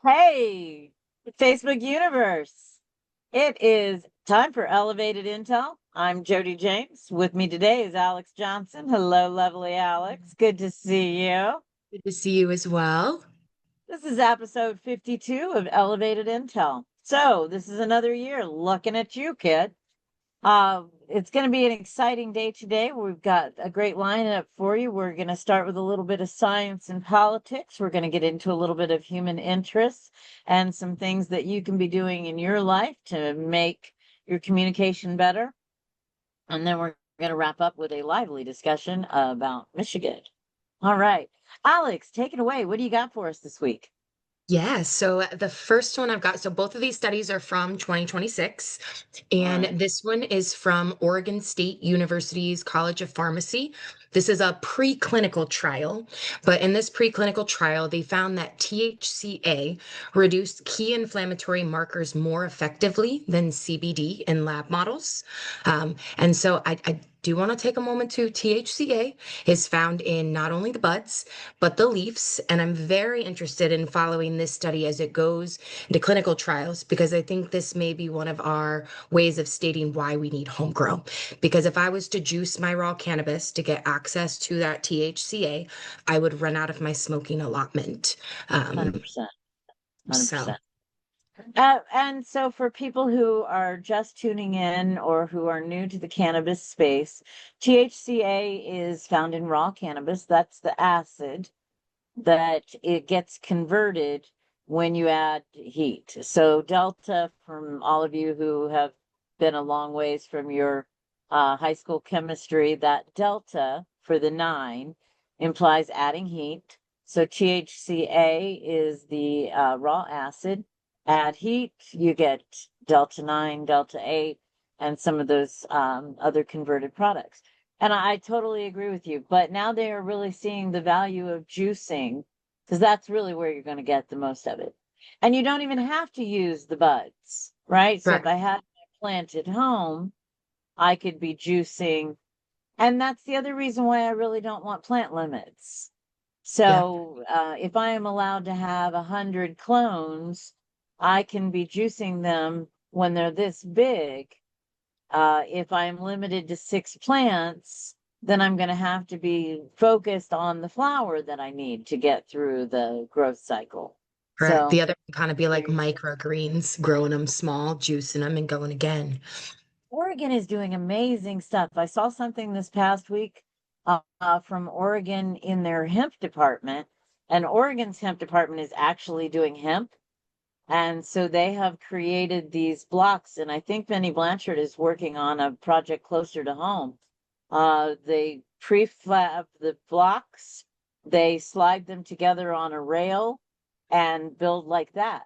Hey, Facebook universe. It is time for Elevated Intel. I'm Jodi James. With me today is Alex Johnson. Hello, lovely Alex. Good to see you. Good to see you as well. This is episode 52 of Elevated Intel. So, this is another year looking at you, kid. It's going to be an exciting day today. We've got a great lineup for you. We're going to start with a little bit of science and politics. We're going to get into a little bit of human interests and some things that you can be doing in your life to make your communication better. And then we're going to wrap up with a lively discussion about Michigan. All right. Alex, take it away. What do you got for us this week? Yeah, so the first one I've got, so both of these studies are from 2026, All and right. this one is from Oregon State University's College of Pharmacy. This is a preclinical trial, but in this preclinical trial, they found that THCA reduced key inflammatory markers more effectively than CBD in lab models. And so I do want to take a moment to THCA is found in not only the buds, but the leaves. And I'm very interested in following this study as it goes into clinical trials, because I think this may be one of our ways of stating why we need home grow. Because if I was to juice my raw cannabis to get access to that THCA, I would run out of my smoking allotment. Um, 100%. so 100%. And so, for people who are just tuning in or who are new to the cannabis space, THCA is found in raw cannabis. That's the acid that it gets converted when you add heat. So, delta, from all of you who have been a long ways from your high school chemistry, that delta for the nine implies adding heat. So, THCA is the raw acid. Add heat, you get delta 9, delta 8, and some of those other converted products. And I totally agree with you. But now they are really seeing the value of juicing, because that's really where you're going to get the most of it. And you don't even have to use the buds, right? So if correct. I had my plant at home, I could be juicing. And that's the other reason why I really don't want plant limits. Yeah. So if I am allowed to have 100 clones, I can be juicing them when they're this big. If I'm limited to 6 plants, then I'm going to have to be focused on the flower that I need to get through the growth cycle. Correct. So The other can kind of be there like you go. microgreens, growing them small, juicing them, and going again. Oregon is doing amazing stuff. I saw something this past week from Oregon in their hemp department, and Oregon's hemp department is actually doing hemp. And so they have created these blocks, and I think Benny Blanchard is working on a project closer to home. They prefab the blocks, they slide them together on a rail and build like that.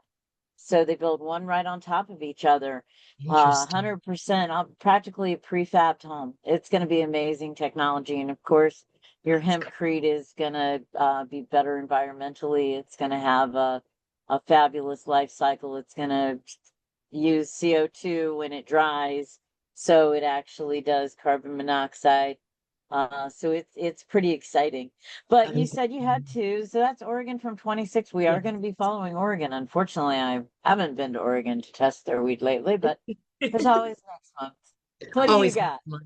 So they build one right on top of each other. Interesting. 100% practically a prefabbed home. It's going to be amazing technology. And of course, your hempcrete is going to be better environmentally. It's going to have a fabulous life cycle. It's going to use CO2 when it dries. So it actually does carbon monoxide. So it's pretty exciting. But That you is, said you had two, so that's Oregon from 26. We are going to be following Oregon. Unfortunately, I haven't been to Oregon to test their weed lately, but there's always next month. What do you always got? fun.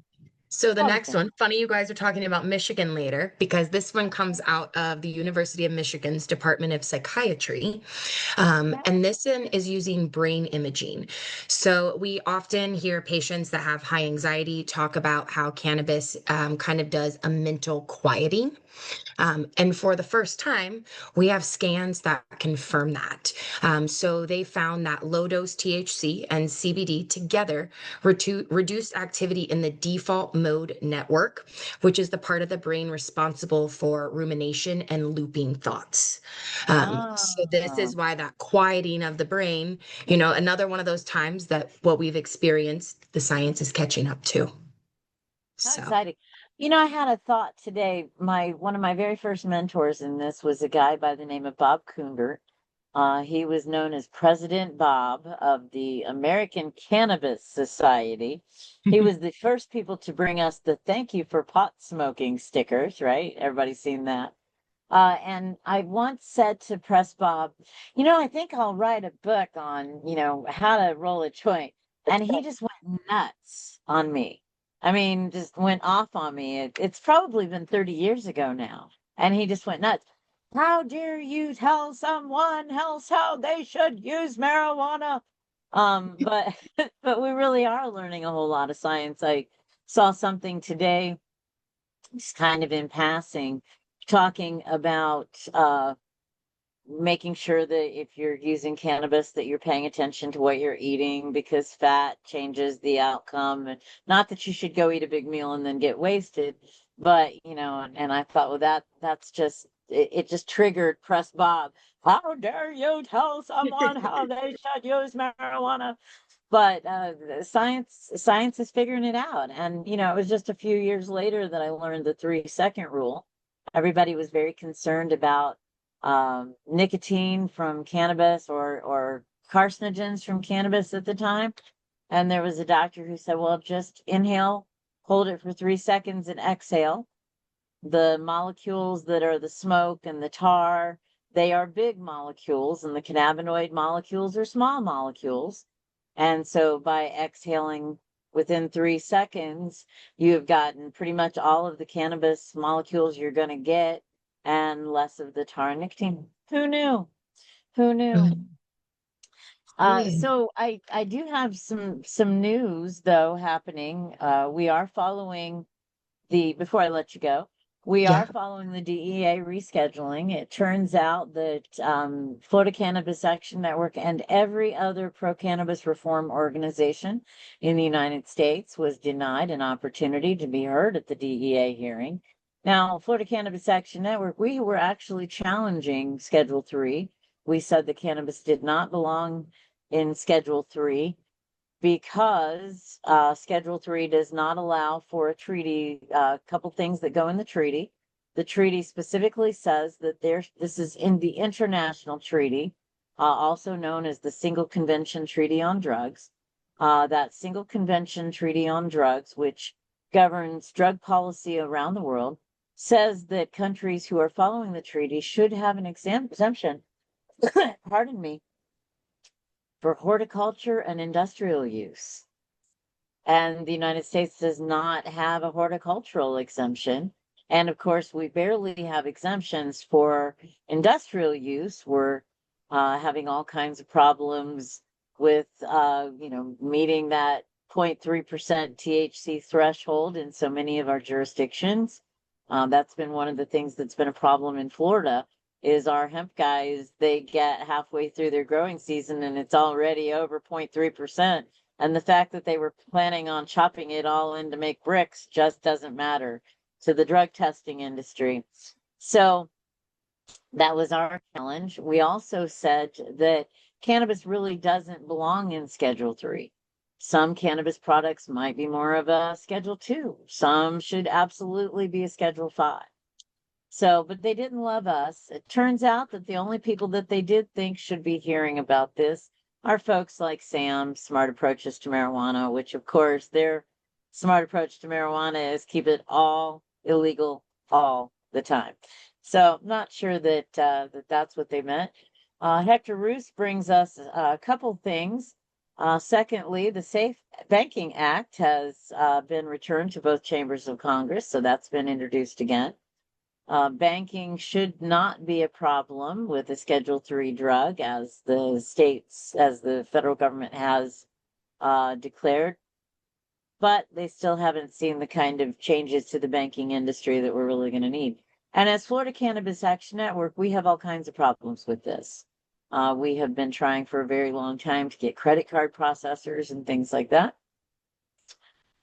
So the Always next next. one, funny you guys are talking about Michigan later, because this one comes out of the University of Michigan's Department of Psychiatry. Okay. And this one is using brain imaging. So we often hear patients that have high anxiety talk about how cannabis kind of does a mental quieting. And for the first time, we have scans that confirm that. So they found that low dose THC and CBD together reduced activity in the default mode network, which is the part of the brain responsible for rumination and looping thoughts. So this Oh, is why that quieting of the brain, another one of those times that what we've experienced, the science is catching up to. how So. exciting. I had a thought today. My one of my very first mentors in this was a guy by the name of Bob Kunder. He was known as President Bob of the American Cannabis Society. He was the first people to bring us the thank you for pot smoking stickers, right? Everybody's seen that. And I once said to Press Bob, I think I'll write a book on, how to roll a joint. And he just went nuts on me. I mean, just went off on me. It's probably been 30 years ago now. And he just went nuts. How dare you tell someone else how they should use marijuana? But but we really are learning a whole lot of science. I saw something today, just kind of in passing, talking about making sure that if you're using cannabis that you're paying attention to what you're eating, because fat changes the outcome. And not that you should go eat a big meal and then get wasted, but and I thought, well, that's just it just triggered Press Bob. How dare you tell someone how they should use marijuana? But science is figuring it out. And it was just a few years later that I learned the 3-second rule. Everybody was very concerned about nicotine from cannabis, or carcinogens from cannabis at the time. And there was a doctor who said, well, just inhale, hold it for 3 seconds, and exhale. The molecules that are the smoke and the tar, they are big molecules, and the cannabinoid molecules are small molecules. And so by exhaling within 3 seconds, you have gotten pretty much all of the cannabis molecules you're going to get, and less of the tar and nicotine. Who knew? Who knew? So I do have some news though happening. We are following before I let you go, we Yeah. are following the DEA rescheduling. It turns out that Florida Cannabis Action Network and every other pro-cannabis reform organization in the United States was denied an opportunity to be heard at the DEA hearing. Now, Florida Cannabis Action Network, we were actually challenging Schedule 3. We said the cannabis did not belong in Schedule 3 because Schedule 3 does not allow for a treaty. A couple things that go in the treaty. The treaty specifically says that this is in the international treaty, also known as the Single Convention Treaty on Drugs. That Single Convention Treaty on Drugs, which governs drug policy around the world, says that countries who are following the treaty should have an exemption, pardon me, for horticulture and industrial use. And the United States does not have a horticultural exemption. And of course, we barely have exemptions for industrial use. We're having all kinds of problems with, meeting that 0.3% THC threshold in so many of our jurisdictions. That's been one of the things that's been a problem in Florida, is our hemp guys, they get halfway through their growing season and it's already over 0.3%. And the fact that they were planning on chopping it all in to make bricks just doesn't matter to the drug testing industry. So that was our challenge. We also said that cannabis really doesn't belong in Schedule 3. Some cannabis products might be more of a Schedule 2. Some should absolutely be a Schedule 5. So, but they didn't love us. It turns out that the only people that they did think should be hearing about this are folks like Sam, Smart Approaches to Marijuana, which of course their smart approach to marijuana is keep it all illegal all the time. So not sure that that's what they meant. Hector Roos brings us a couple things. Secondly, the Safe Banking Act has been returned to both chambers of Congress, so that's been introduced again. Banking should not be a problem with a Schedule 3 drug, as the federal government has declared. But they still haven't seen the kind of changes to the banking industry that we're really going to need. And as Florida Cannabis Action Network, we have all kinds of problems with this. We have been trying for a very long time to get credit card processors and things like that.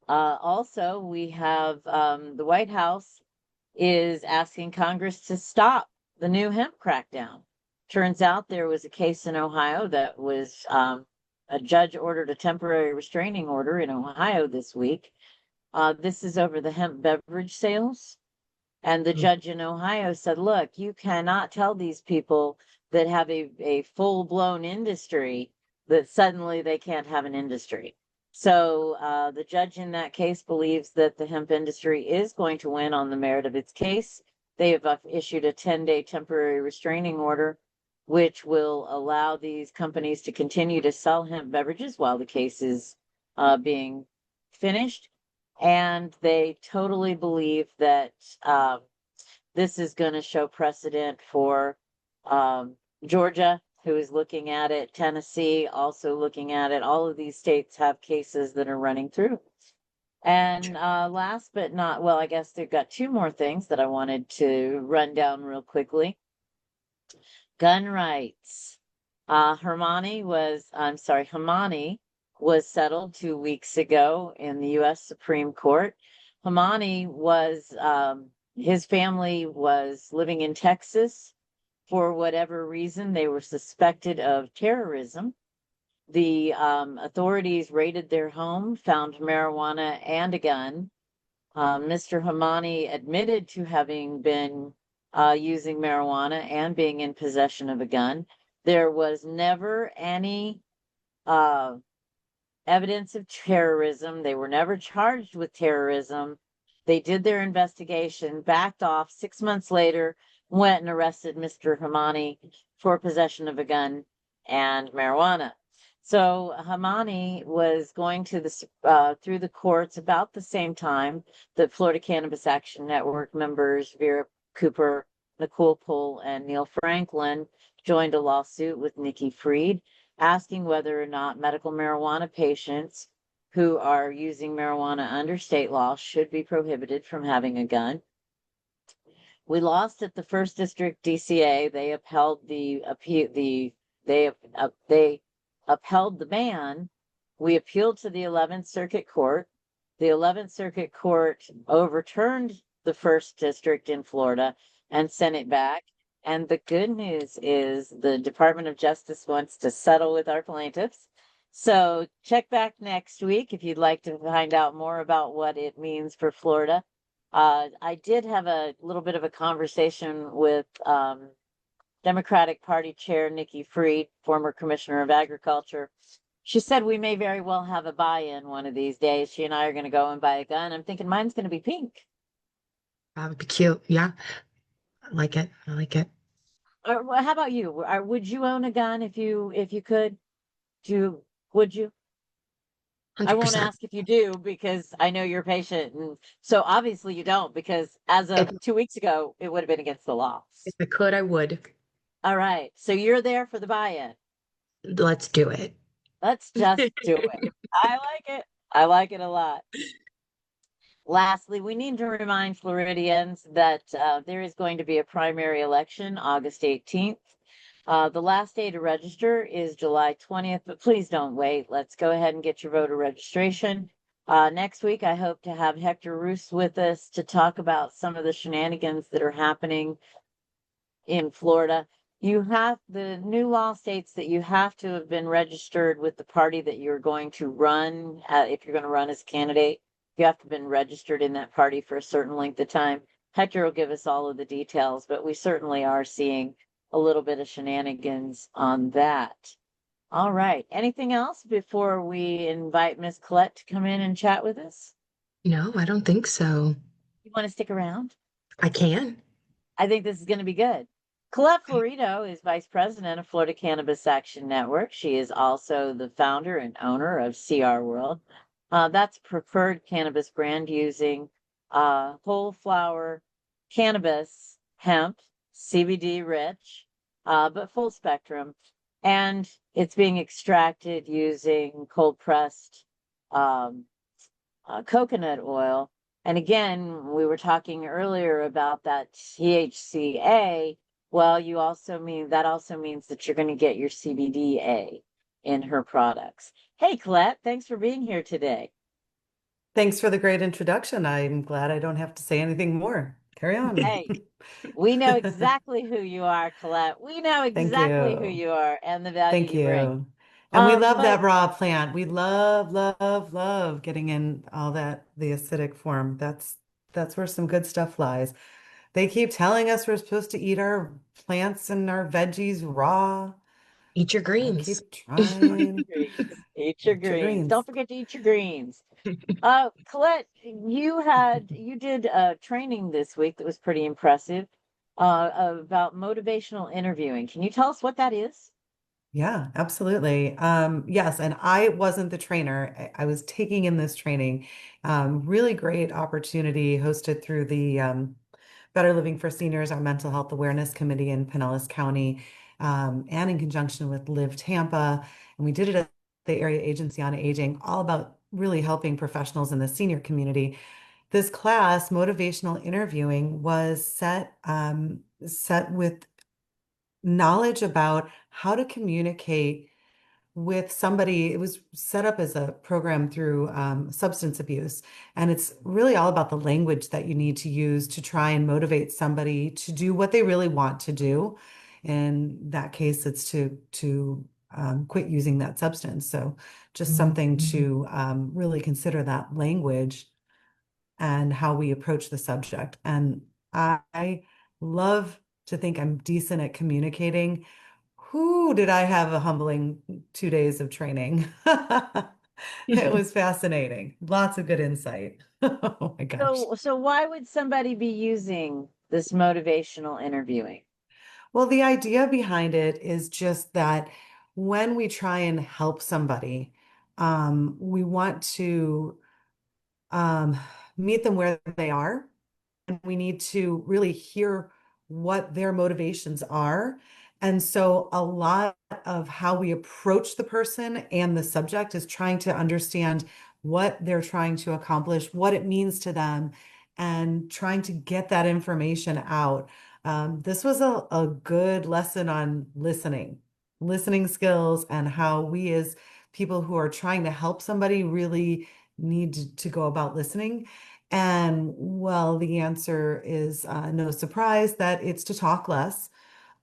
Also, we have the White House is asking Congress to stop the new hemp crackdown. Turns out there was a case in Ohio that was a judge ordered a temporary restraining order in Ohio this week. This is over the hemp beverage sales. And the judge in Ohio said, look, you cannot tell these people that have a full-blown industry that suddenly they can't have an industry. So the judge in that case believes that the hemp industry is going to win on the merit of its case. they have issued a 10-day temporary restraining order, which will allow these companies to continue to sell hemp beverages while the case is being finished. And they totally believe that this is going to show precedent for Georgia, who is looking at it, Tennessee also looking at it. All of these states have cases that are running through. And last but not, well, I guess they've got two more things that I wanted to run down real quickly. Gun rights. Hamani was settled 2 weeks ago in the U.S. Supreme Court. Hamani was, his family was living in Texas. For whatever reason, they were suspected of terrorism. The authorities raided their home, found marijuana and a gun. Mr. Hamani admitted to having been using marijuana and being in possession of a gun. There was never any evidence of terrorism. They were never charged with terrorism. They did their investigation, backed off. 6 months later, went and arrested Mr. Hamani for possession of a gun and marijuana. So Hamani was going to the through the courts about the same time that Florida Cannabis Action Network members Vera Cooper, Nicole Pohl, and Neil Franklin joined a lawsuit with Nikki Fried, asking whether or not medical marijuana patients who are using marijuana under state law should be prohibited from having a gun. We lost at the First District DCA. They upheld they upheld the ban. We appealed to the 11th Circuit Court. The 11th Circuit Court overturned the First District in Florida and sent it back. And the good news is the Department of Justice wants to settle with our plaintiffs. So check back next week if you'd like to find out more about what it means for Florida. I did have a little bit of a conversation with Democratic Party Chair Nikki Fried, former Commissioner of Agriculture. She said we may very well have a buy-in one of these days. She and I are going to go and buy a gun. I'm thinking mine's going to be pink. That would be cute. Yeah. I like it. I like it. Or how about you? Would you own a gun if you could? Would you? I won't 100%. ask if you do because I know you're patient, and so obviously you don't, because as If, of 2 weeks ago, it would have been against the law. if I could, I would. All right, so you're there for the buy-in. Let's do it. Let's just do it. I like it. I like it a lot. Lastly, we need to remind Floridians that there is going to be a primary election August 18th. The last day to register is July 20th, but please don't wait. Let's go ahead and get your voter registration. Next week, I hope to have Hector Roos with us to talk about some of the shenanigans that are happening in Florida. You have, the new law states that you have to have been registered with the party that you're going to run. If you're going to run as a candidate, you have to have been registered in that party for a certain length of time. Hector will give us all of the details, but we certainly are seeing a little bit of shenanigans on that. All right. Anything else before we invite Miss Colette to come in and chat with us? No, I don't think so. You want to stick around? I can. I think this is going to be good. Colette Florido is Vice President of Florida Cannabis Action Network. She is also the founder and owner of CR World. That's preferred cannabis brand using whole flower cannabis, hemp, CBD rich, but full spectrum. And it's being extracted using cold pressed coconut oil. And again, we were talking earlier about that THCA. Well, that also means that you're going to get your CBDA in her products. Hey, Colette, thanks for being here today. Thanks for the great introduction. I'm glad I don't have to say anything more. Carry on. Hey, we know exactly who you are, Colette. We know Thank exactly who you. you are and the value Thank you bring. you. And we love But that raw plant. We love, love, love getting in all that, the acidic form. That's where some good stuff lies. They keep telling us we're supposed to eat our plants and our veggies raw. Eat your I greens. keep trying. greens. Eat your Eat your greens. greens. Don't forget to eat your greens. Colette, you did a training this week that was pretty impressive, about motivational interviewing. Can you tell us what that is? Yeah, absolutely. Yes, and I wasn't the trainer. I was taking in this training. Really great opportunity hosted through the Better Living for Seniors, our mental health awareness committee in Pinellas County, and in conjunction with Live Tampa. And we did it at the Area Agency on Aging, all about really helping professionals in the senior community. This class, motivational interviewing, was set with knowledge about how to communicate with somebody. It was set up as a program through substance abuse. And it's really all about the language that you need to use to try and motivate somebody to do what they really want to do. In that case, it's to quit using that substance. So just something to really consider that language and how we approach the subject. And I love to think I'm decent at communicating. Who did I have a humbling 2 days of training? It was fascinating. Lots of good insight. Oh my gosh. So why would somebody be using this motivational interviewing? Well, the idea behind it is just that when we try and help somebody, we want to um, meet them where they are. And we need to really hear what their motivations are. And so a lot of how we approach the person and the subject is trying to understand what they're trying to accomplish, what it means to them, and trying to get that information out. This was a good lesson on listening skills, and how we as people who are trying to help somebody really need to go about listening. And well, the answer is no surprise that it's to talk less,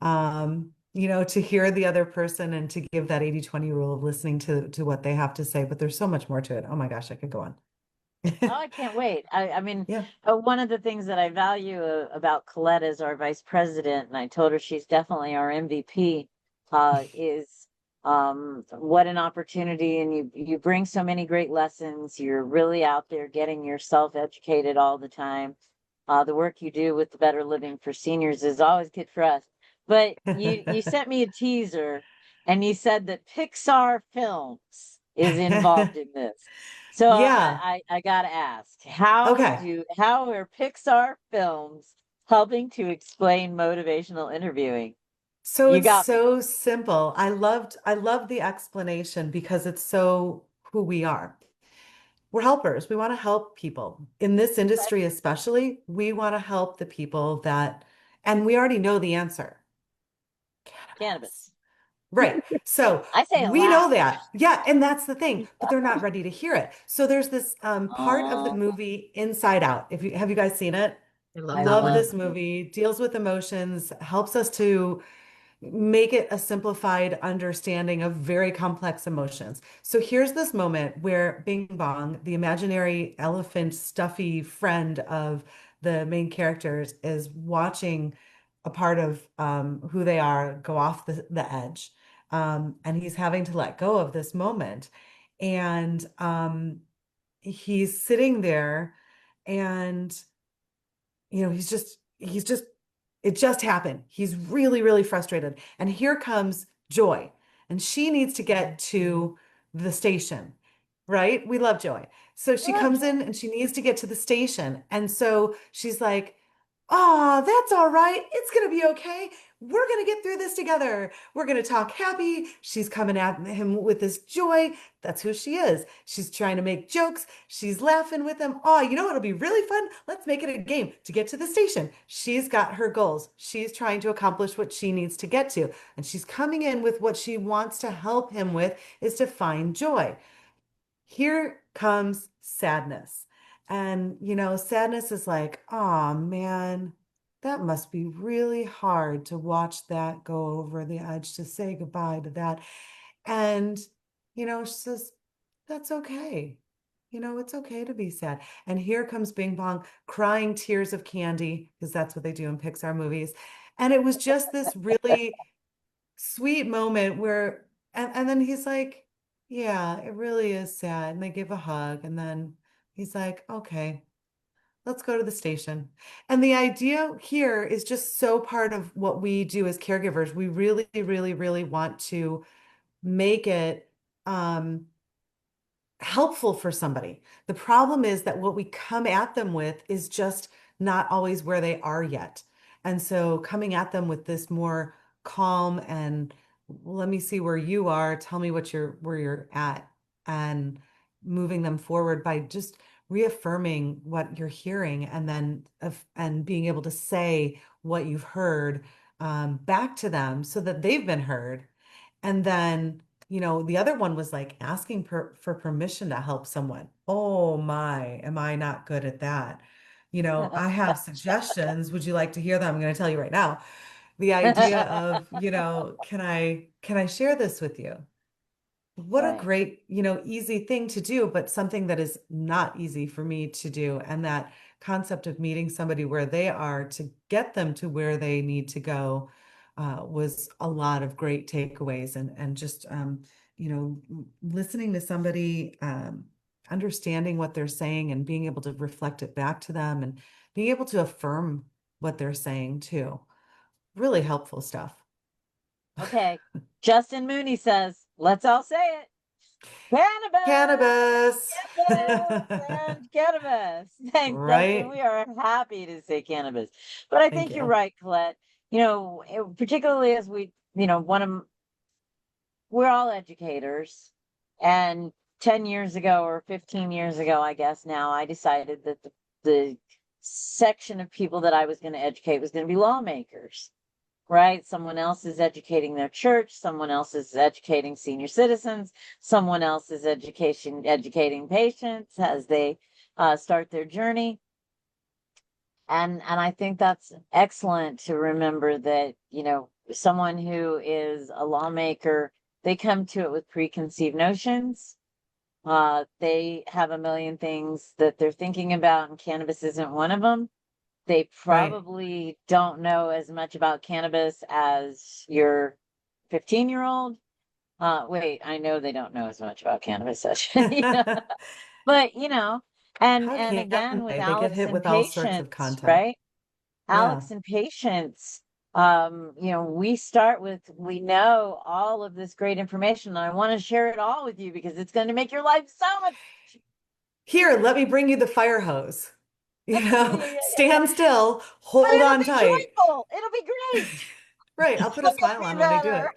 to hear the other person and to give that 80-20 rule of listening to what they have to say. But there's so much more to it. Oh my gosh, I could go on. Oh, I can't wait. I mean, Yeah. one of the things that I value about Colette as our vice president, and I told her she's definitely our MVP, is what an opportunity. And you bring so many great lessons. You're really out there getting yourself educated all the time. The work you do with the Better Living for Seniors is always good for us. But you sent me a teaser, and you said that Pixar Films is involved in this. So Yeah. I gotta ask, Okay. how are Pixar films helping to explain motivational interviewing? So You it's got me. so simple. I loved the explanation because it's so who we are. We're helpers. We want to help people. In this Okay. industry, especially, we want to help the people and we already know the answer. Cannabis. Cannabis. Right. So I say it we know loud. that. Yeah, and that's the thing, but they're not ready to hear it. So there's this part of the Oh, movie Inside Out. If you have you guys seen it? I love I that Love one. this love. movie, deals with emotions, helps us to make it a simplified understanding of very complex emotions. So here's this moment where Bing Bong, the imaginary elephant stuffy friend of the main characters, is watching a part of who they are go off the edge. And he's having to let go of this moment. And he's sitting there, and he's just it just happened. He's really, really frustrated. And here comes Joy, and she needs to get to the station, right? We love Joy. So I she love comes Joy. in and she needs to get to the station. And so she's like, "Oh, that's all right. It's going to be okay. We're going to get through this together. We're going to talk happy." She's coming at him with this joy. That's who she is. She's trying to make jokes. She's laughing with him. "Oh, it'll be really fun. Let's make it a game to get to the station." She's got her goals. She's trying to accomplish what she needs to get to. And she's coming in with what she wants to help him with is to find joy. Here comes sadness. And, sadness is like, "Oh man, that must be really hard to watch that go over the edge, to say goodbye to that." And, she says, "That's okay. It's okay to be sad." And here comes Bing Bong crying tears of candy, because that's what they do in Pixar movies. And it was just this really sweet moment and then he's like, "Yeah, it really is sad." And they give a hug, and then He's like, okay, let's go to the station. And the idea here is just so part of what we do as caregivers. We really, really, really want to make it helpful for somebody. The problem is that what we come at them with is just not always where they are yet. And so coming at them with this more calm and let me see where you are, tell me what you're where you're at, and moving them forward by just reaffirming what you're hearing and then and being able to say what you've heard back to them so that they've been heard. And then the other one was like asking for permission to help someone. Oh my, am I not good at that? I have suggestions. Would you like to hear them? I'm going to tell you right now. The idea of, can I share this with you? What a Right. great, easy thing to do, but something that is not easy for me to do. And that concept of meeting somebody where they are to get them to where they need to go was a lot of great takeaways and just, listening to somebody, understanding what they're saying and being able to reflect it back to them and being able to affirm what they're saying too. Really helpful stuff. Okay. Justin Mooney says, let's all say it. Cannabis, Cannabis. cannabis, and cannabis. Thanks, Justin. Right. We are happy to say cannabis. But I Thank think you're you. right, Colette. Particularly as we're all educators. And 10 years ago or 15 years ago, I guess now, I decided that the section of people that I was going to educate was going to be lawmakers, right? Someone else is educating their church, someone else is educating senior citizens, someone else is educating patients as they start their journey. And I think that's excellent to remember that, someone who is a lawmaker, they come to it with preconceived notions. They have a million things that they're thinking about, and cannabis isn't one of them. They Right. probably don't know as much about cannabis as your 15-year-old. Wait, I know they don't know as much about cannabis as, but How and can again with they? They get Alex hit and with all sorts of patience, content. right? Yeah. Alex and patience. We start with, we know all of this great information, and I want to share it all with you because it's going to make your life so much. Here, let me bring you the fire hose. Yeah, yeah, yeah, yeah. Stand still, But hold it'll on be tight. joyful. It'll be great. Right. I'll put a It'll smile be on when they do better. it.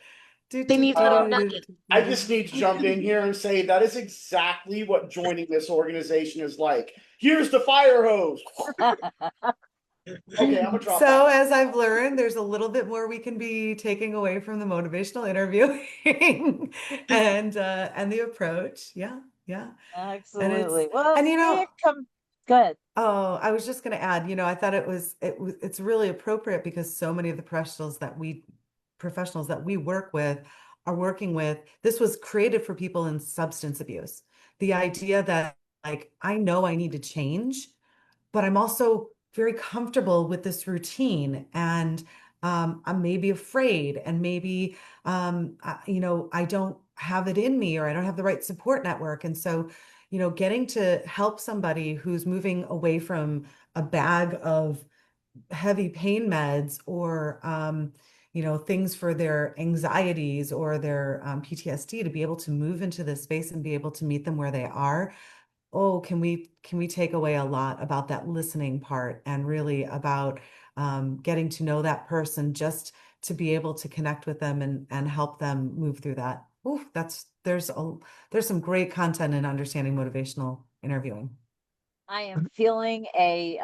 Do, They do, need do, little do, do, nuggets. do, I do. just need to jump in here and say that is exactly what joining this organization is like. Here's the fire hose. Okay, I'm gonna drop So, out. as I've learned, there's a little bit more we can be taking away from the motivational interviewing and the approach. Yeah, yeah. And Absolutely. Well, and Steve, come. Good. oh, I was just going to add, I thought it's really appropriate because so many of the professionals that we work with are working with, this was created for people in substance abuse. The idea that like I know I need to change, but I'm also very comfortable with this routine and I'm maybe afraid and maybe I don't have it in me or I don't have the right support network. And so, getting to help somebody who's moving away from a bag of heavy pain meds or things for their anxieties or their PTSD to be able to move into this space and be able to meet them where they are. Oh, can we take away a lot about that listening part and really about getting to know that person just to be able to connect with them and help them move through that. Ooh, there's some great content in understanding motivational interviewing. I am feeling a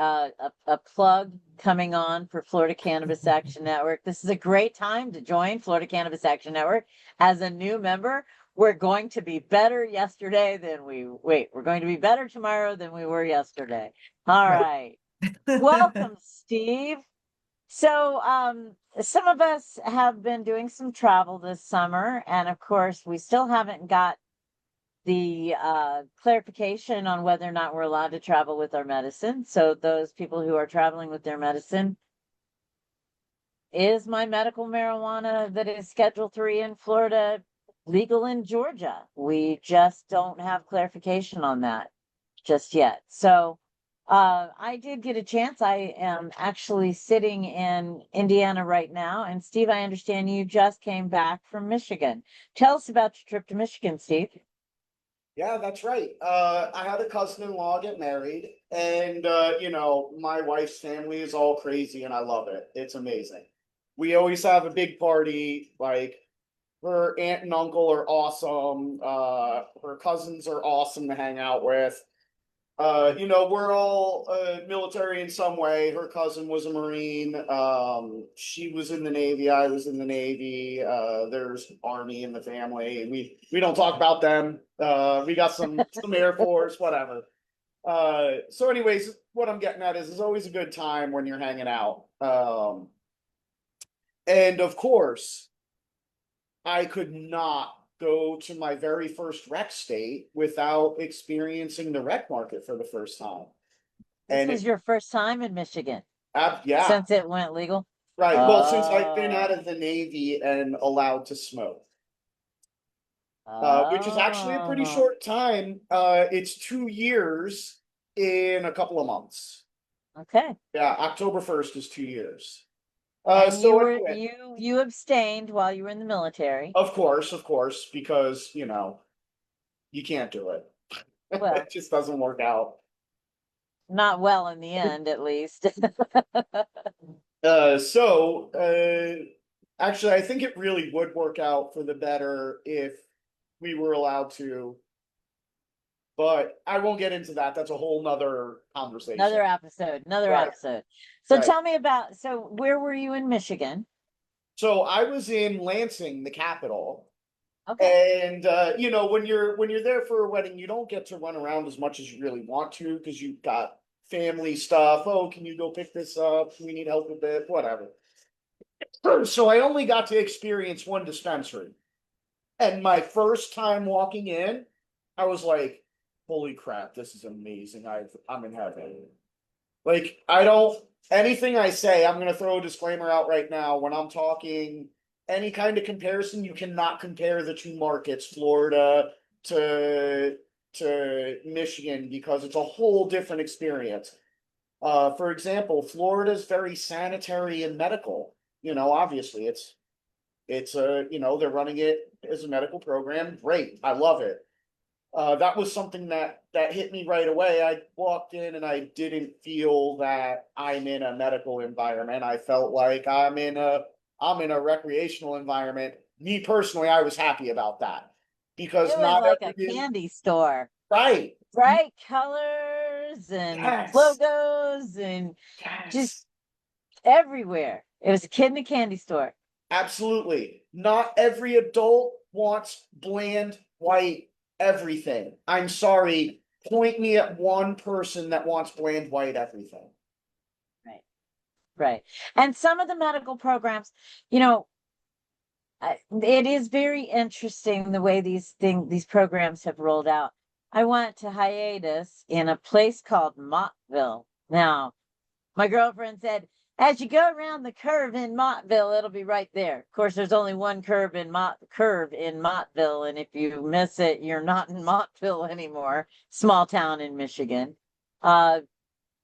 plug coming on for Florida Cannabis Action Network. This is a great time to join Florida Cannabis Action Network as a new member. We're going to be better we're going to be better tomorrow than we were yesterday. All Right. right. Welcome, Steve. So, some of us have been doing some travel this summer, and of course, we still haven't got the clarification on whether or not we're allowed to travel with our medicine. So, those people who are traveling with their medicine, is my medical marijuana that is Schedule 3 in Florida legal in Georgia? We just don't have clarification on that. just yet. So I did get a chance. I am actually sitting in Indiana right now. And Steve, I understand you just came back from Michigan. Tell us about your trip to Michigan, Steve. Yeah, that's right. I had a cousin-in-law get married, and my wife's family is all crazy, and I love it. It's amazing. We always have a big party. Like her aunt and uncle are awesome. Her cousins are awesome to hang out with. We're all military in some way. Her cousin was a Marine. She was in the Navy. I was in the Navy. There's Army in the family. We don't talk about them. We got some Air Force, whatever. So anyways, what I'm getting at is it's always a good time when you're hanging out. And of course, I could not go to my very first rec state without experiencing the rec market for the first time. This was your first time in Michigan Yeah, since it went legal? right. Well, since I've been out of the Navy and allowed to smoke, which is actually a pretty short time. It's 2 years in a couple of months. Okay. Yeah, October 1st is 2 years. And So you were anyway, you abstained while you were in the military. of course, because you can't do it. Well, It just doesn't work out. not well in the end, at least. Actually, I think it really would work out for the better if we were allowed to, but I won't get into that. That's a whole nother conversation. Another episode. Right. So Right. tell me where were you in Michigan? So I was in Lansing, the capital. Okay. And when you're there for a wedding, you don't get to run around as much as you really want to because you've got family stuff. Oh, can you go pick this up? We need help with it, whatever. So I only got to experience one dispensary. And my first time walking in, I was like, holy crap, this is amazing. I'm in heaven. Like, anything I say, I'm going to throw a disclaimer out right now. When I'm talking any kind of comparison, you cannot compare the two markets, Florida to Michigan, because it's a whole different experience. For example, Florida is very sanitary and medical. Obviously they're running it as a medical program. Great. I love it. That was something that hit me right away. I walked in and I didn't feel that I'm in a medical environment. I felt like I'm in a recreational environment. Me personally, I was happy about that because It was not like a every candy store. right. Bright colors and Yes. logos and Yes. just everywhere. It was a kid in a candy store. Absolutely. Not every adult wants bland white everything. I'm sorry. Point me at one person that wants bland white everything. Right. And some of the medical programs, it is very interesting the way these programs have rolled out. I went to hiatus in a place called Mottville. Now, my girlfriend said, as you go around the curve in Mottville, it'll be right there. Of course, there's only one curve in Mottville, and if you miss it, you're not in Mottville anymore. Small town in Michigan.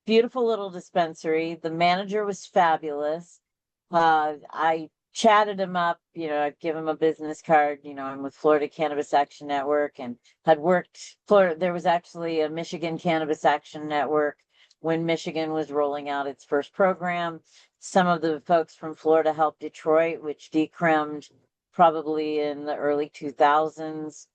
Beautiful little dispensary. The manager was fabulous. I chatted him up, I'd give him a business card. I'm with Florida Cannabis Action Network and had worked there was actually a Michigan Cannabis Action Network when Michigan was rolling out its first program. Some of the folks from Florida helped Detroit, which decrimmed probably in the early 2000s.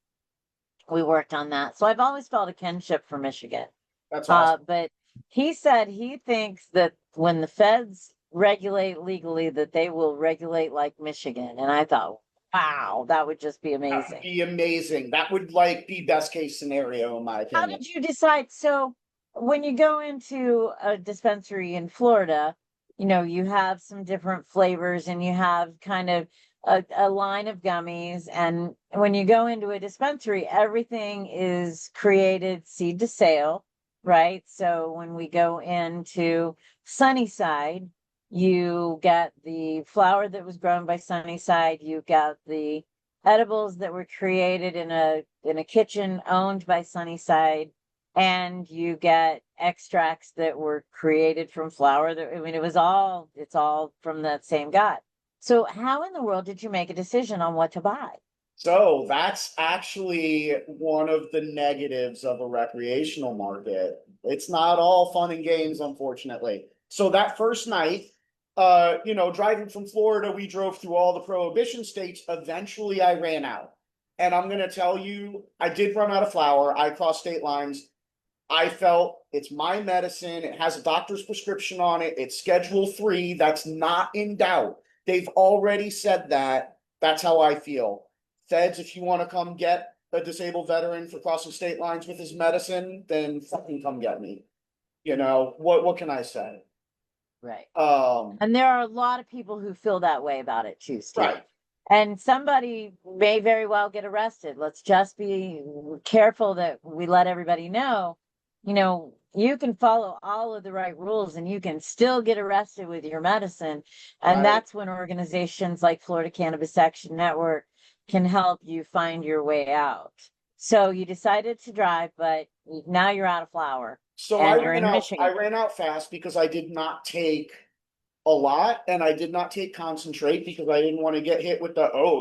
We worked on that. So I've always felt a kinship for Michigan. That's awesome. But he said he thinks that when the feds regulate legally, that they will regulate like Michigan. And I thought, wow, that would just be amazing. That would be amazing. That would be best case scenario in my opinion. How did you decide? So when you go into a dispensary in Florida, you have some different flavors and you have kind of a line of gummies. And when you go into a dispensary, everything is created seed to sale, right? So when we go into Sunnyside, you get the flower that was grown by Sunnyside, you got the edibles that were created in a kitchen owned by Sunnyside. and you get extracts that were created from flower. That, I mean, it's all from that same guy. So how in the world did you make a decision on what to buy? So that's actually one of the negatives of a recreational market. It's not all fun and games, unfortunately. So that first night, driving from Florida, we drove through all the prohibition states. Eventually, I ran out. And I'm going to tell you, I did run out of flour. I crossed state lines. I felt it's my medicine. It has a doctor's prescription on it. It's Schedule 3. That's not in doubt. They've already said that. That's how I feel. Feds, if you want to come get a disabled veteran for crossing state lines with his medicine, then fucking come get me. What can I say? Right. And there are a lot of people who feel that way about it too, Steve. Right. And somebody may very well get arrested. Let's just be careful that we let everybody know, you can follow all of the right rules and you can still get arrested with your medicine. And Right. that's when organizations like Florida Cannabis Action Network can help you find your way out. So you decided to drive, but now you're out of flour. So And I you're ran in out. Michigan. I ran out fast because I did not take a lot, and I did not take concentrate because I didn't want to get hit with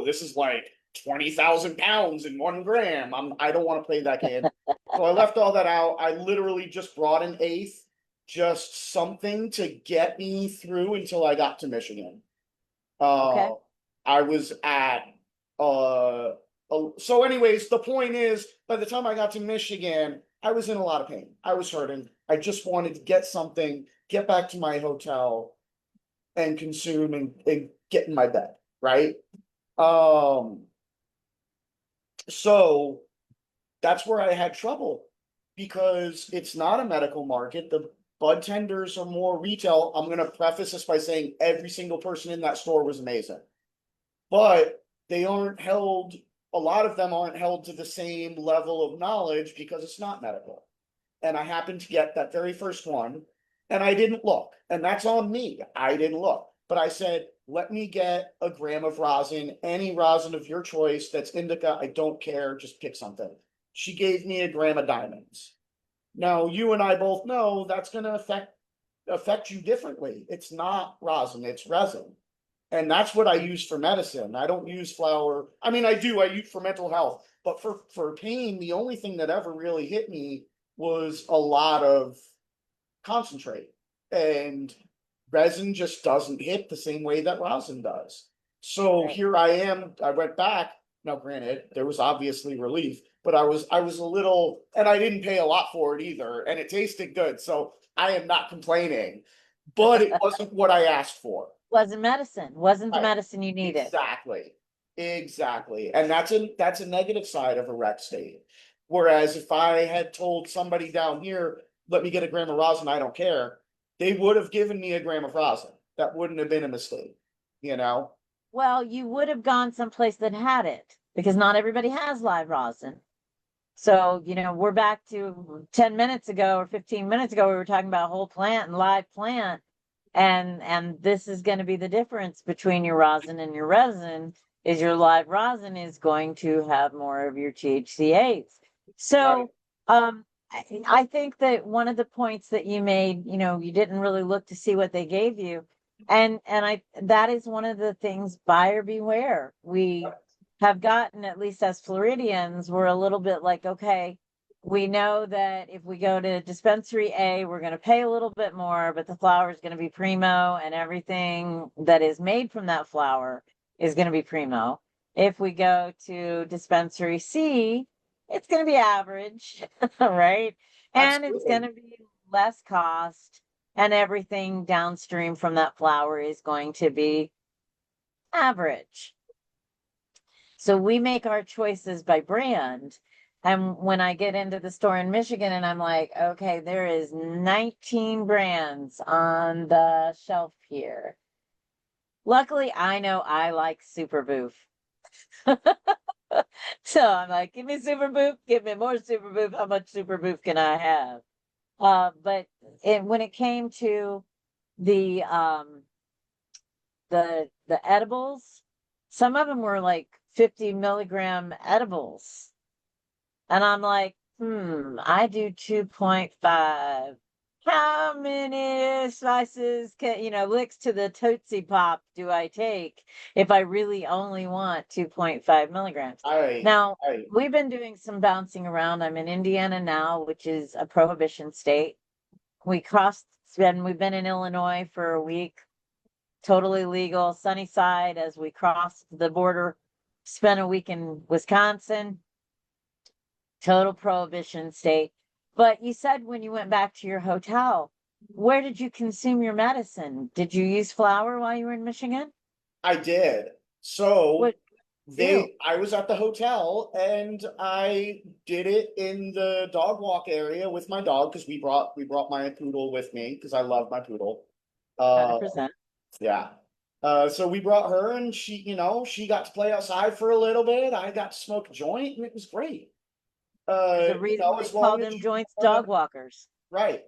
this is like 20,000 pounds in 1 gram. I don't want to play that game. So I left all that out. I literally just brought an eighth, just something to get me through until I got to Michigan. Okay. I was at so anyways, the point is, by the time I got to Michigan, I was in a lot of pain. I was hurting. I just wanted to get something, get back to my hotel, and consume and get in my bed, right? So that's where I had trouble because it's not a medical market. The bud tenders are more retail. I'm going to preface this by saying every single person in that store was amazing, but they aren't held. A lot of them aren't held to the same level of knowledge because it's not medical. And I happened to get that very first one, and I didn't look, and that's on me. I didn't look, but I said, let me get a gram of rosin, any rosin of your choice that's indica. I don't care. Just pick something. She gave me a gram of diamonds. Now, you and I both know that's going to affect you differently. It's not rosin, it's resin. And that's what I use for medicine. I don't use flour. I mean, I use for mental health, but for pain, the only thing that ever really hit me was a lot of concentrate, and resin just doesn't hit the same way that rosin does. So Right. here I am. I went back. Now, granted, there was obviously relief, but I was a little, and I didn't pay a lot for it either, and it tasted good. So I am not complaining, but it wasn't what I asked for. Wasn't the Right. medicine you needed. Exactly. And that's a negative side of a rec state. Whereas if I had told somebody down here, let me get a gram of rosin, I don't care, they would have given me a gram of rosin. That wouldn't have been a mistake, you know? Well, you would have gone someplace that had it because not everybody has live rosin. So, we're back to 10 minutes ago or 15 minutes ago, we were talking about whole plant and live plant. And this is going to be the difference between your rosin and your resin is your live rosin is going to have more of your THCAs. So, I think that one of the points that you made, you didn't really look to see what they gave you. And that is one of the things, buyer beware. We have gotten, at least as Floridians, we're a little bit like, okay, we know that if we go to dispensary A, we're going to pay a little bit more, but the flower is going to be primo and everything that is made from that flower is going to be primo. If we go to dispensary C, it's going to be average, right? And it's going to be less cost, and everything downstream from that flower is going to be average. So we make our choices by brand. And when I get into the store in Michigan and I'm like, okay, there is 19 brands on the shelf here. Luckily, I know I like Super Boof. So I'm like, give me Super Boof, give me more Super Boof. How much Super Boof can I have? But when it came to the edibles, some of them were like 50 milligram edibles. And I'm like, I do 2.5. How many slices licks to the Tootsie Pop do I take if I really only want 2.5 milligrams? I, Now, I, we've been doing some bouncing around. I'm in Indiana now, which is a prohibition state. We've been in Illinois for a week, totally legal, sunny side as we crossed the border, spent a week in Wisconsin, total prohibition state. But you said when you went back to your hotel, where did you consume your medicine? Did you use flour while you were in Michigan? I did. So What? Ew. I was at the hotel and I did it in the dog walk area with my dog because we brought my poodle with me because I love my poodle. Uh, 100%. yeah. So we brought her and she got to play outside for a little bit. I got to smoke a joint and it was great. There's a reason they As call long as them you joints dog walkers. right.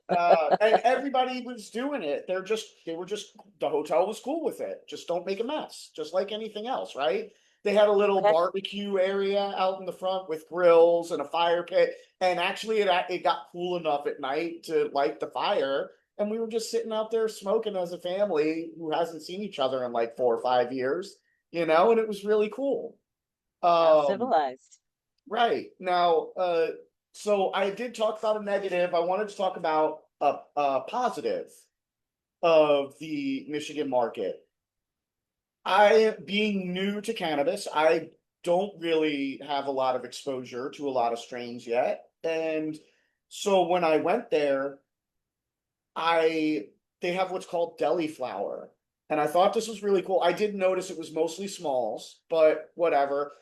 And everybody was doing it. The hotel was cool with it. Just don't make a mess, just like anything else, right? They had a little Okay. barbecue area out in the front with grills and a fire pit. And actually, it got cool enough at night to light the fire. And we were just sitting out there smoking as a family who hasn't seen each other in like 4 or 5 years, and it was really cool. How Um, civilized. Right. Now, so I did talk about a negative. I wanted to talk about a positive of the Michigan market. Being new to cannabis, I don't really have a lot of exposure to a lot of strains yet. And so when I went there, they have what's called Deli flower. And I thought this was really cool. I did notice it was mostly smalls, but whatever.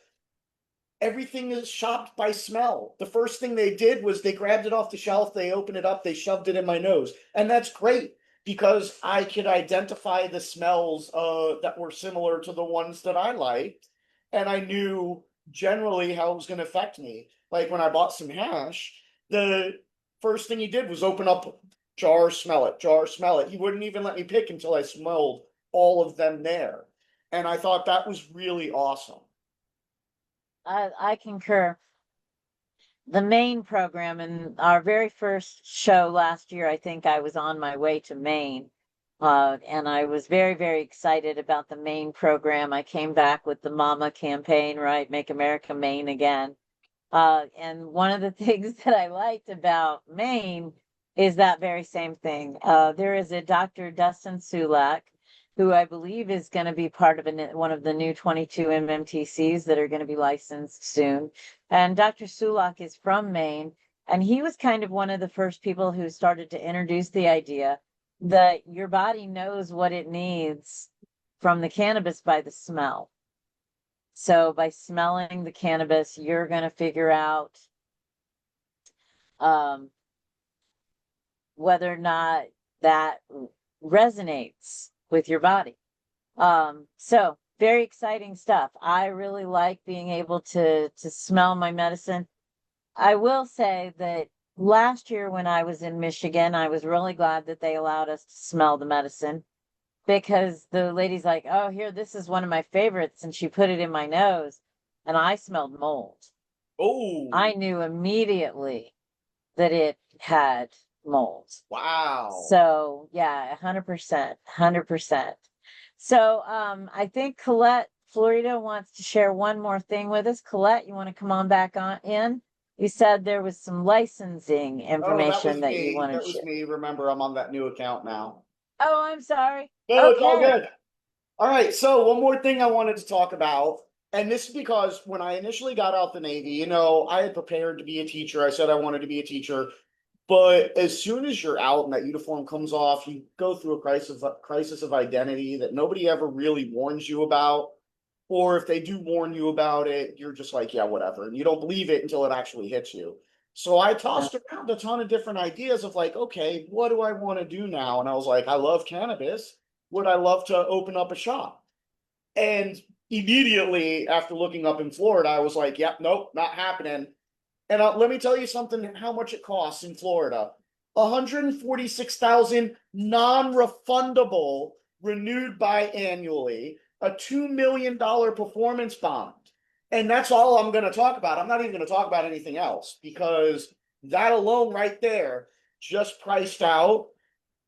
Everything is shopped by smell. The first thing they did was they grabbed it off the shelf, they opened it up, they shoved it in my nose. And that's great because I could identify the smells that were similar to the ones that I liked. And I knew generally how it was going to affect me. Like when I bought some hash, the first thing he did was open up jar, smell it, jar, smell it. He wouldn't even let me pick until I smelled all of them there. And I thought that was really awesome. I concur. The main program in our very first show last year, I think I was on my way to Maine. And I was very, very excited about the Maine program. I came back with the Mama campaign, right? Make America Maine again. And one of the things that I liked about Maine is that very same thing. There is a Dr. Dustin Sulak, who I believe is going to be part of one of the new 22 MMTCs that are going to be licensed soon. And Dr. Sulak is from Maine, and he was kind of one of the first people who started to introduce the idea that your body knows what it needs from the cannabis by the smell. So by smelling the cannabis, you're going to figure out whether or not that resonates with your body. So very exciting stuff. I really like being able to smell my medicine. I will say that last year when I was in Michigan, I was really glad that they allowed us to smell the medicine because the lady's like, "Oh, here, this is one of my favorites," and she put it in my nose, and I smelled mold. Oh, I knew immediately that it had mold. wow. So yeah, 100%, 100%. So I think Colette Florido wants to share one more thing with us. Colette, you want to come on back on in? You said there was some licensing Oh, that was information that you me. wanted That to was share. me. Remember, I'm on that new account now. Oh, I'm sorry. No, it's all Okay. good. All right. So one more thing I wanted to talk about, and this is because when I initially got out the Navy, I had prepared to be a teacher. I said I wanted to be a teacher. But as soon as you're out and that uniform comes off, you go through a crisis of identity that nobody ever really warns you about. Or if they do warn you about it, you're just like, yeah, whatever. And you don't believe it until it actually hits you. So I tossed around a ton of different ideas of like, okay, what do I want to do now? And I was like, I love cannabis. Would I love to open up a shop? And immediately after looking up in Florida, I was like, yep, nope, not happening. And let me tell you something, how much it costs in Florida. 146,000 non-refundable renewed biannually, a $2 million performance bond. And that's all I'm gonna talk about. I'm not even gonna talk about anything else, because that alone right there just priced out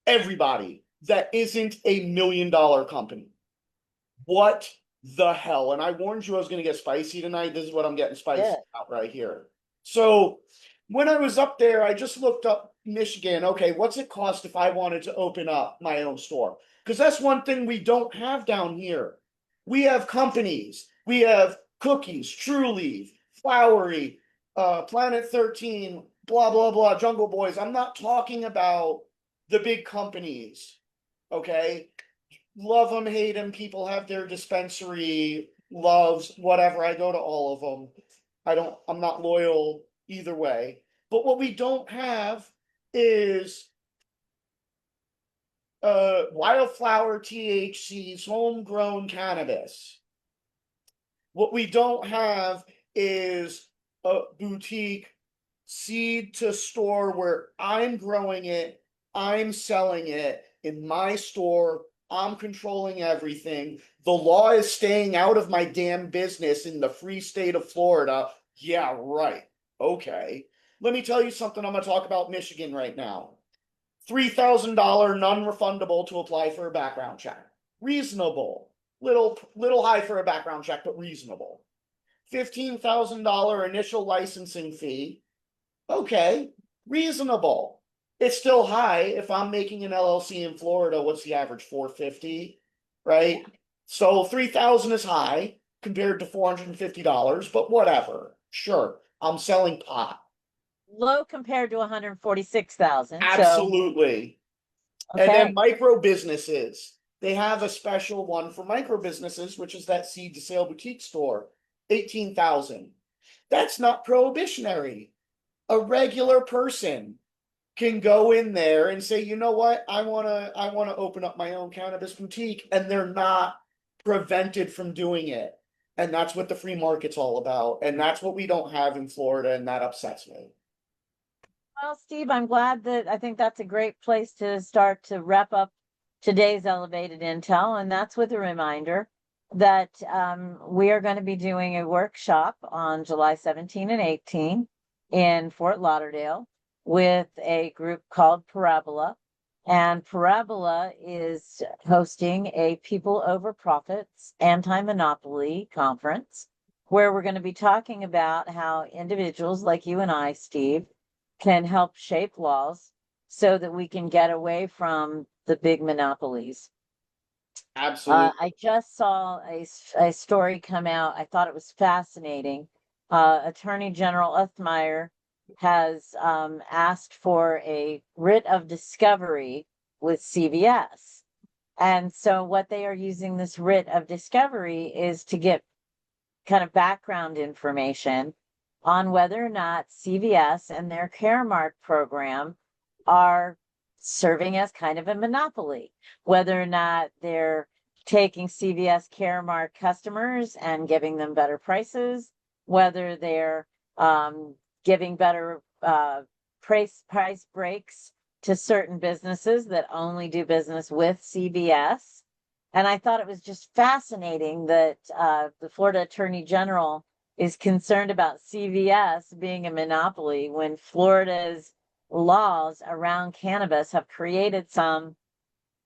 everybody that isn't a $1 million company. What the hell? And I warned you I was gonna get spicy tonight. This is what I'm getting spicy Yeah. about right here. So when I was up there, I just looked up Michigan. Okay, what's it cost if I wanted to open up my own store? Because that's one thing we don't have down here. We have companies. We have Cookies, True Leaf, Flowery, Planet 13, blah, blah, blah, Jungle Boys. I'm not talking about the big companies. Okay? Love them, hate them. People have their dispensary, loves, whatever. I go to all of them. I'm not loyal either way. But what we don't have is wildflower THCs, homegrown cannabis. What we don't have is a boutique seed to store where I'm growing it, I'm selling it in my store, I'm controlling everything. The law is staying out of my damn business in the free state of Florida. Yeah, right. Okay. Let me tell you something. I'm going to talk about Michigan right now. $3,000 non-refundable to apply for a background check. Reasonable. Little high for a background check, but reasonable. $15,000 initial licensing fee. Okay, reasonable. It's still high. If I'm making an LLC in Florida, what's the average? 450, right? So 3,000 is high compared to $450, but whatever. Sure, I'm selling pot. Low compared to 146,000. Absolutely. So, And okay. then micro businesses. They have a special one for micro businesses, which is that seed to sale boutique store, 18,000. That's not prohibitionary. A regular person can go in there and say, you know what, I wanna open up my own cannabis boutique, and they're not prevented from doing it. And that's what the free market's all about. And that's what we don't have in Florida, and that upsets me. Well, Steve, I'm glad that I think that's a great place to start to wrap up today's elevated intel. And that's with a reminder that we are going to be doing a workshop on July 17 and 18 in Fort Lauderdale with a group called Parabola. And Parabola is hosting a People Over Profits anti-monopoly conference where we're going to be talking about how individuals like you and I, Steve, can help shape laws so that we can get away from the big monopolies. Absolutely. I just saw a story come out. I thought it was fascinating. Attorney General Uthmeyer has asked for a writ of discovery with CVS. And so what they are using this writ of discovery is to get kind of background information on whether or not CVS and their Caremark program are serving as kind of a monopoly, whether or not they're taking CVS Caremark customers and giving them better prices, whether they're giving better price breaks to certain businesses that only do business with CVS. And I thought it was just fascinating that the Florida Attorney General is concerned about CVS being a monopoly when Florida's laws around cannabis have created some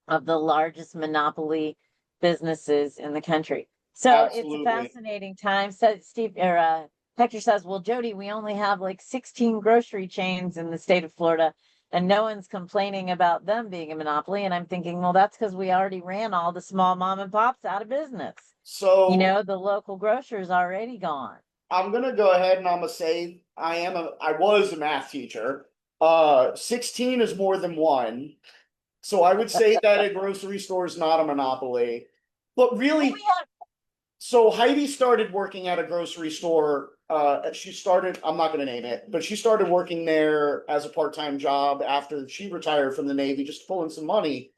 of the largest monopoly businesses in the country. So Absolutely. It's a fascinating time. So Steve or Hector says, well, Jodi, we only have like 16 grocery chains in the state of Florida and no one's complaining about them being a monopoly. And I'm thinking, well, that's because we already ran all the small mom and pops out of business. So The local grocer's already gone. I'm gonna go ahead and I'm gonna say I was a math teacher. 16 is more than one. So I would say that a grocery store is not a monopoly. But really, so Heidi started working at a grocery store. She started, I'm not going to name it, but she started working there as a part-time job after she retired from the Navy, just pulling some money.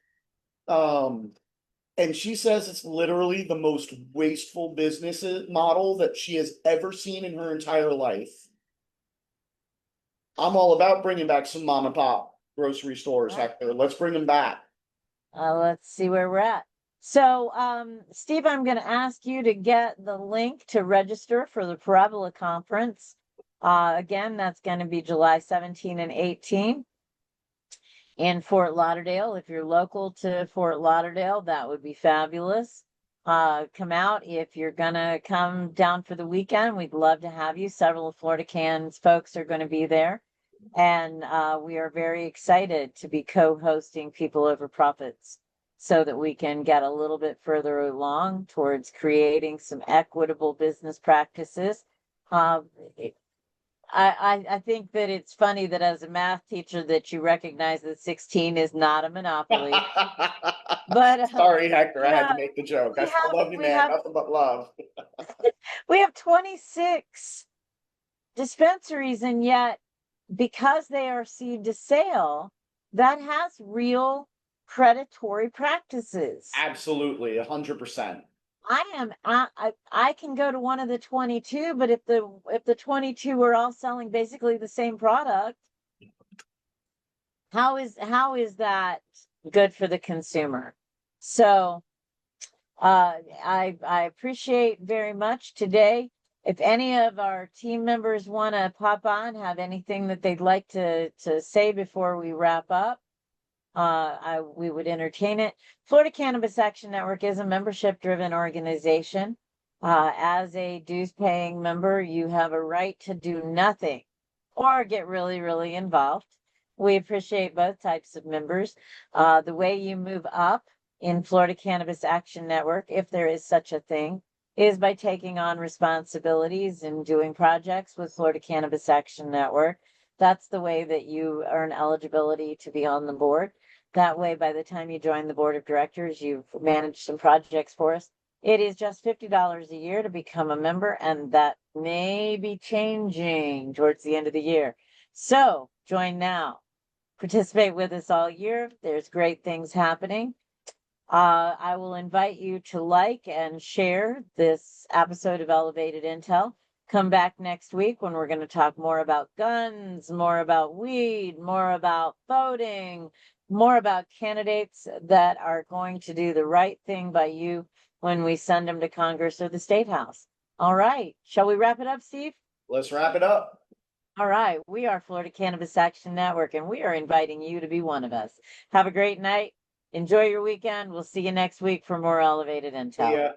And she says it's literally the most wasteful business model that she has ever seen in her entire life. I'm all about bringing back some mom and pop grocery stores, Hector. Let's bring them back. Let's see where we're at. So, Steve, I'm going to ask you to get the link to register for the Parabola Conference. Again, that's going to be July 17 and 18 in Fort Lauderdale. If you're local to Fort Lauderdale, that would be fabulous. Come out. If you're going to come down for the weekend, we'd love to have you. Several of FloridaCan's folks are going to be there. And we are very excited to be co-hosting People Over Profits so that we can get a little bit further along towards creating some equitable business practices. I think that it's funny that as a math teacher that you recognize that 16 is not a monopoly. But sorry, Hector, I had to yeah, make the joke. I we still have- love you, we man. have- Nothing but love. we have 26 dispensaries, and yet because they are seed to sale, that has real predatory practices. Absolutely, 100%. I can go to one of the 22, but if the 22 are all selling basically the same product, how is that good for the consumer? So I appreciate very much today. If any of our team members want to pop on, have anything that they'd like to say before we wrap up, we would entertain it. Florida Cannabis Action Network is a membership-driven organization. As a dues-paying member, you have a right to do nothing or get really, really involved. We appreciate both types of members. The way you move up in Florida Cannabis Action Network, if there is such a thing, is by taking on responsibilities and doing projects with Florida Cannabis Action Network. That's the way that you earn eligibility to be on the board. That way, by the time you join the board of directors, you've managed some projects for us. It is just $50 a year to become a member, and that may be changing towards the end of the year. So join now. Participate with us all year. There's great things happening. I will invite you to like and share this episode of Elevated Intel. Come back next week when we're going to talk more about guns, more about weed, more about voting, more about candidates that are going to do the right thing by you when we send them to Congress or the State House. All right. Shall we wrap it up, Steve? Let's wrap it up. All right. We are Florida Cannabis Action Network, and we are inviting you to be one of us. Have a great night. Enjoy your weekend. We'll see you next week for more Elevated Intel. Yeah.